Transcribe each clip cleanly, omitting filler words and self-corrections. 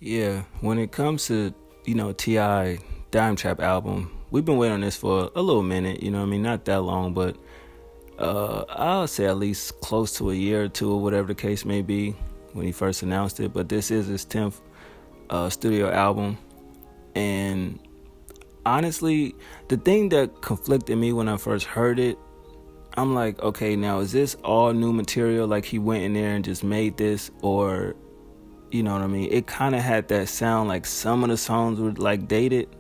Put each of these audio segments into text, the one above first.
Yeah, when it comes to, T.I. DIMETRAP album, we've been waiting on this for a little minute, I mean, not that long, but I'll say at least close to a year or two, or whatever the case may be, when he first announced it. But this is his 10th studio album. And honestly, the thing that conflicted me when I first heard it, I'm like, okay, now is this all new material? Like he went in there and just made this, or you know what I mean? It kind of had that sound like some of the songs were like dated.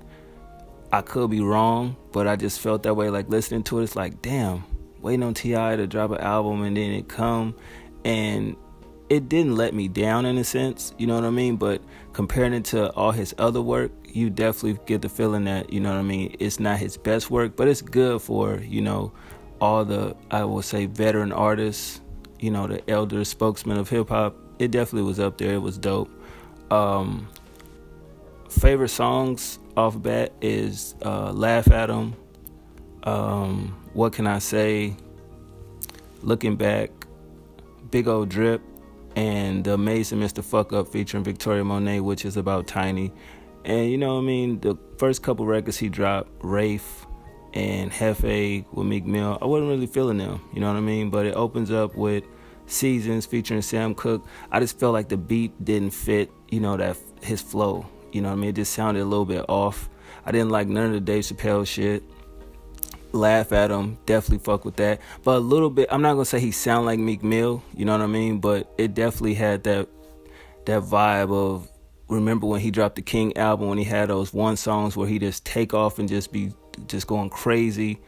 I could be wrong, but I just felt that way. Like listening to it, it's like, damn, waiting on T.I. to drop an album and then it come, and it didn't let me down in a sense, you know what I mean? But comparing it to all his other work, you definitely get the feeling that, you know what I mean, it's not his best work, but it's good for, all the, I will say, veteran artists, the elder spokesman of hip hop. It definitely was up there. It was dope. Um, Favorite songs off bat is Laugh at 'Em, What Can I Say, Looking Back, Big Old Drip, and The Amazing Mr. Fuck Up featuring Victoria Monet, which is about Tiny. And you know what I mean, the first couple records he dropped, Rafe and Hefe with Meek Mill, I wasn't really feeling them, you know what I mean? But it opens up with Seasons featuring Sam Cooke. I just felt like the beat didn't fit, that his flow. You know what I mean? It just sounded a little bit off. I didn't like none of the Dave Chappelle shit. Laugh at him, definitely fuck with that. But a little bit, I'm not gonna say he sound like Meek Mill, you know what I mean? But it definitely had that vibe of, remember when he dropped the King album, when he had those one songs where he just take off and just be just going crazy.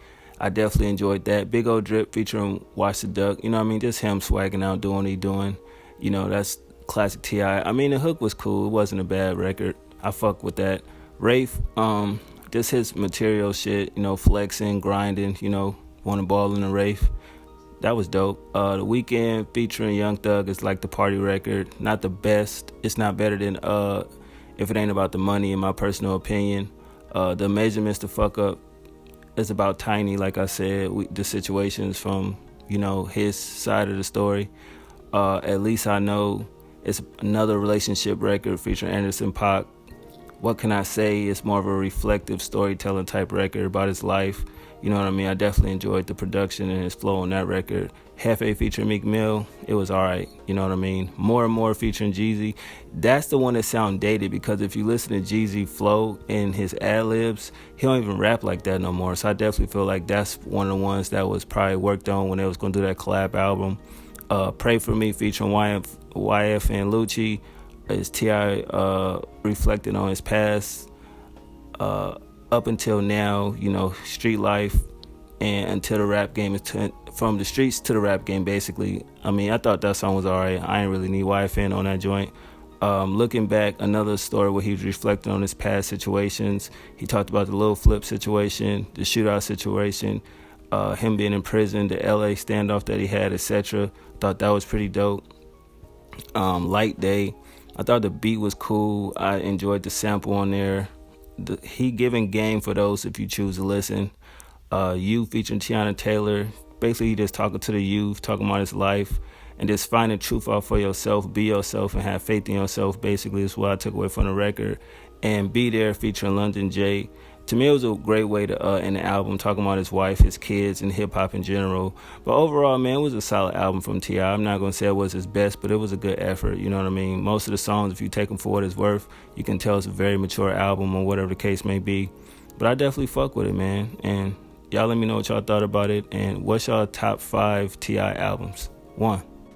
I definitely enjoyed that. Big Old Drip featuring Watch the Duck, you know what I mean? Just him swagging out, doing what he doing. That's classic T.I. I mean, the hook was cool. It wasn't a bad record. I fuck with that. Rafe, just his material shit, flexing, grinding, want to ball in the Rafe. That was dope. The Weeknd featuring Young Thug is like the party record. Not the best. It's not better than If It Ain't About the Money, in my personal opinion. The Amazing Mr. Fuck Up is about Tiny, like I said. The situations from, his side of the story. At Least I Know, it's another relationship record featuring Anderson .Paak. What Can I Say? It's more of a reflective storytelling type record about his life. You know what I mean? I definitely enjoyed the production and his flow on that record. Hefe featuring Meek Mill, it was alright. You know what I mean? More and More featuring Jeezy. That's the one that sound dated, because if you listen to Jeezy flow and his ad-libs, he don't even rap like that no more. So I definitely feel like that's one of the ones that was probably worked on when they was going to do that collab album. Pray For Me featuring YF and Lucci is T.I. Reflecting on his past up until now, street life, and until the rap game is from the streets to the rap game, basically. I mean, I thought that song was alright. I ain't really need YFN on that joint. Looking Back, another story where he was reflecting on his past situations. He talked about the Lil Flip situation, the shootout situation, him being in prison, the LA standoff that he had, etc. Thought that was pretty dope. Light Day, I thought the beat was cool. I enjoyed the sample on there. He giving game for those if you choose to listen. You featuring Tiana Taylor. Basically, he just talking to the youth, talking about his life, and just finding truth out for yourself, be yourself, and have faith in yourself. Basically, is what I took away from the record. And Be There featuring London J. To me, it was a great way to end the album, talking about his wife, his kids, and hip-hop in general. But overall, man, it was a solid album from T.I. I'm not going to say it was his best, but it was a good effort, you know what I mean? Most of the songs, if you take them for what it's worth, you can tell it's a very mature album or whatever the case may be. But I definitely fuck with it, man. And y'all let me know what y'all thought about it. And what's y'all top 5 T.I. albums? 1.